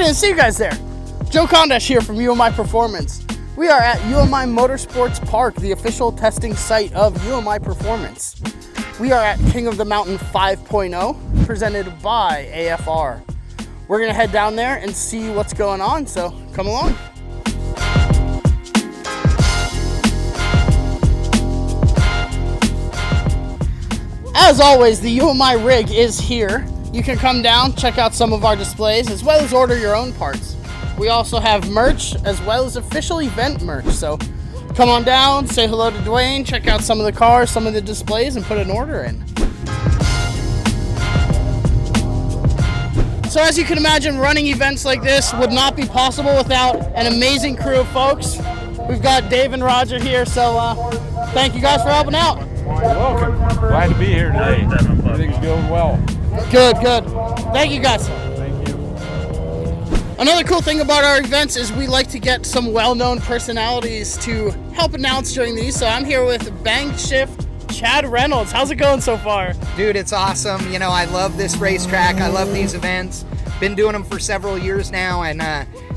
didn't see you guys there. Joe Kondash here from UMI Performance. We are at UMI Motorsports Park, the official testing site of UMI Performance. We are at King of the Mountain 5.0, presented by AFR. We're gonna head down there and see what's going on, so come along. As always, the UMI rig is here. You can come down, check out some of our displays, as well as order your own parts. We also have merch, as well as official event merch, so come on down, say hello to Dwayne, check out some of the cars, some of the displays, and put an order in. So as you can imagine, running events like this would not be possible without an amazing crew of folks. We've got Dave and Roger here, so thank you guys for helping out. You're welcome. Glad to be here today. Everything's going well. Good, good. Thank you guys. Thank you. Another cool thing about our events is we like to get some well-known personalities to help announce during these. So I'm here with Bank Shift Chad Reynolds. How's it going so far? Dude, it's awesome. You know, I love this racetrack. I love these events. Been doing them for several years now, and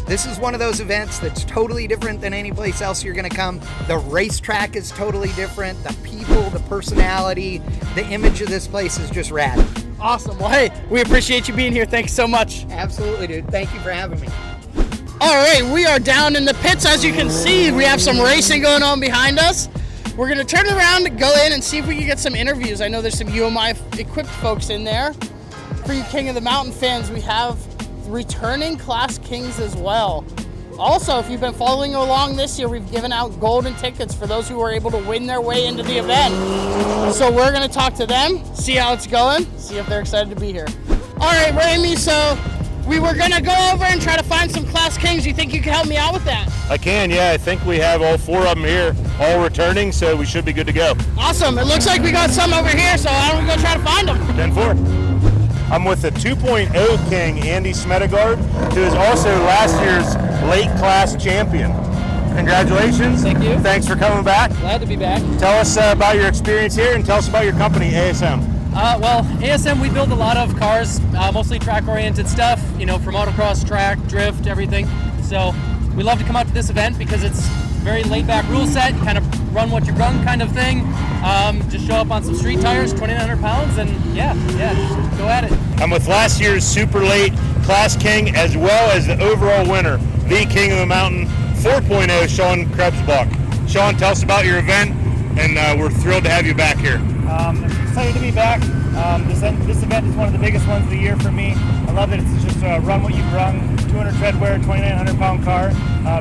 this is one of those events that's totally different than any place else you're going to come. The racetrack is totally different. The people, the personality, the image of this place is just rad. Awesome. Well, hey, we appreciate you being here. Thanks so much. Absolutely, dude. Thank you for having me. All right, we are down in the pits. As you can see, we have some racing going on behind us. We're going to turn around and go in and see if we can get some interviews. I know there's some UMI equipped folks in there. For you King of the Mountain fans, we have returning Class Kings as well. Also, if you've been following along this year, we've given out golden tickets for those who were able to win their way into the event. So we're going to talk to them, see how it's going, see if they're excited to be here. All right, Ramey, so we were going to go over and try to find some Class Kings. You think you can help me out with that? I can, yeah. I think we have all four of them here, all returning, so we should be good to go. Awesome. It looks like we got some over here, so why don't we go try to find them? 10-4. I'm with the 2.0 King, Andy Smedegard, who is also last year's late class champion. Congratulations. Thank you. Thanks for coming back. Glad to be back. Tell us about your experience here and tell us about your company, ASM. Well, ASM, we build a lot of cars, mostly track-oriented stuff, you know, from autocross, track, drift, everything. So we love to come out to this event because it's very laid-back rule set, kind of run what you run kind of thing. Just show up on some street tires, 2,900 pounds, and yeah, just go at it. I'm with last year's super late Class King as well as the overall winner, the King of the Mountain 4.0, Sean Krebsbach. Sean, tell us about your event, and we're thrilled to have you back here. I'm excited to be back. This event is one of the biggest ones of the year for me. I love that it's just run what you've run, 200 treadwear, 2,900 pound car,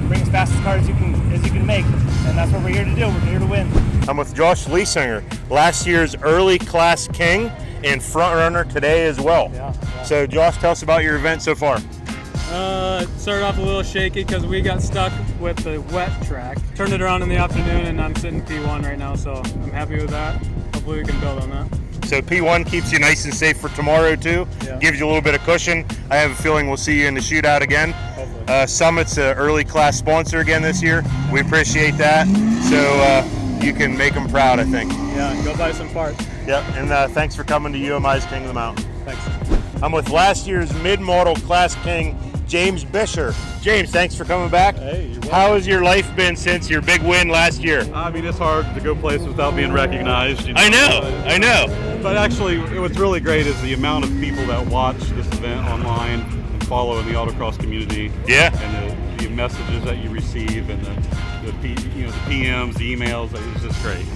bring as fast a car as you can make, and that's what we're here to do. We're here to win. I'm with Josh Leesinger, last year's early Class King and front runner today as well. Yeah. So Josh, tell us about your event so far. It started off a little shaky because we got stuck with the wet track. Turned it around in the afternoon and I'm sitting P1 right now, so I'm happy with that. Hopefully we can build on that. So P1 keeps you nice and safe for tomorrow too. Yeah. Gives you a little bit of cushion. I have a feeling we'll see you in the shootout again. Hopefully. Summit's an early class sponsor again this year. We appreciate that. So you can make them proud, I think. Yeah, go buy some parts. Yep, and thanks for coming to UMI's King of the Mountain. Thanks. I'm with last year's mid-model Class King, James Bisher. James, thanks for coming back. Hey, you're welcome. How has your life been since your big win last year? I mean, it's hard to go places without being recognized. You know? I know. But actually, what's really great is the amount of people that watch this event online and follow in the autocross community. Yeah. And the messages that you receive and the PMs, the emails. It's just great.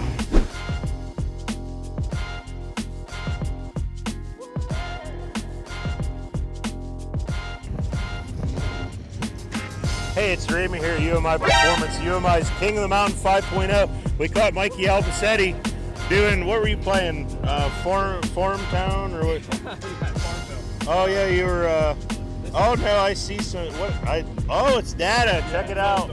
Hey, it's Ramey here at UMI Performance, UMI's King of the Mountain 5.0. We caught Mikey Albacetti doing, what were you playing? Farm Town or what? Oh yeah, you were, oh no, I see some, oh, it's data, check it out.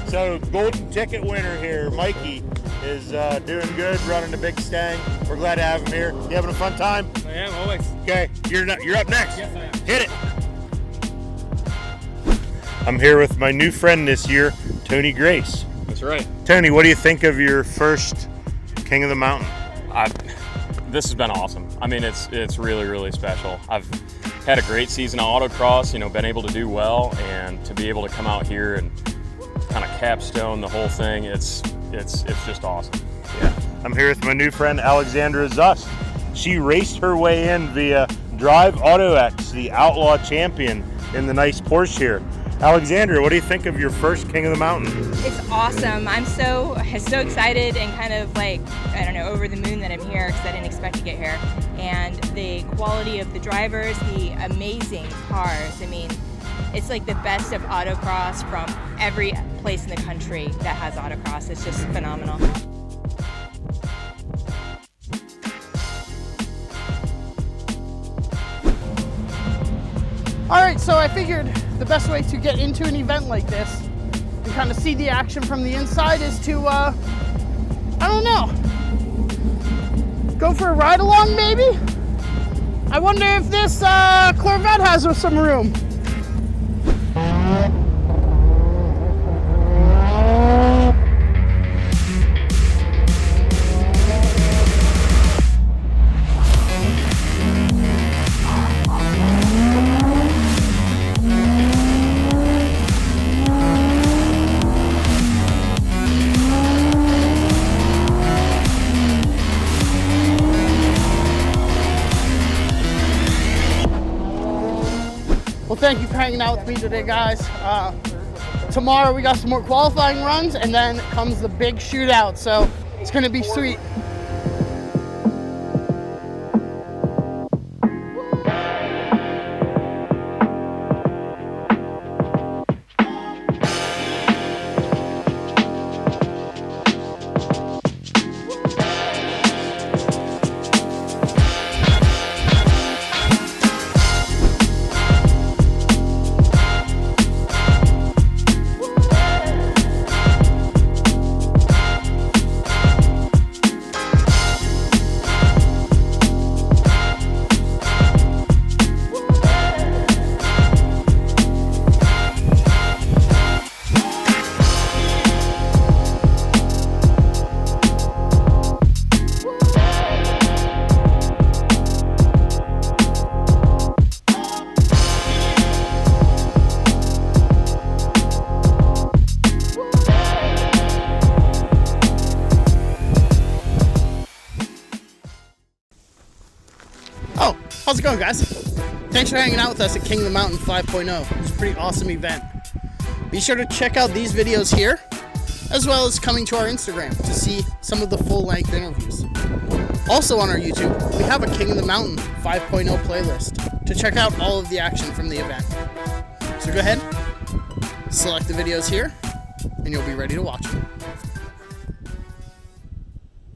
So golden ticket winner here, Mikey, is doing good, running the big Stang. We're glad to have him here. You having a fun time? I am, always. Okay, you're up next. Yes, I am. Hit it. I'm here with my new friend this year, Tony Grace. That's right. Tony, what do you think of your first King of the Mountain? This has been awesome. I mean, it's really, really special. I've had a great season of autocross, you know, been able to do well, and to be able to come out here and kind of capstone the whole thing, it's just awesome. Yeah. I'm here with my new friend Alexandra Zust. She raced her way in via Drive Auto X, the Outlaw champion, in the nice Porsche here. Alexandra, what do you think of your first King of the Mountain? It's awesome. I'm so excited and kind of like, I don't know, over the moon that I'm here because I didn't expect to get here. And the quality of the drivers, the amazing cars. I mean, it's like the best of autocross from every place in the country that has autocross. It's just phenomenal. All right, so I figured the best way to get into an event like this and kind of see the action from the inside is to, I don't know, go for a ride along maybe? I wonder if this Corvette has some room. Well, thank you for hanging out with me today, guys. Tomorrow we got some more qualifying runs, and then comes the big shootout, so it's gonna be sweet. How's it going, guys? Thanks for hanging out with us at King of the Mountain 5.0. It was a pretty awesome event. Be sure to check out these videos here, as well as coming to our Instagram to see some of the full-length interviews. Also on our YouTube, we have a King of the Mountain 5.0 playlist to check out all of the action from the event. So go ahead, select the videos here, and you'll be ready to watch them.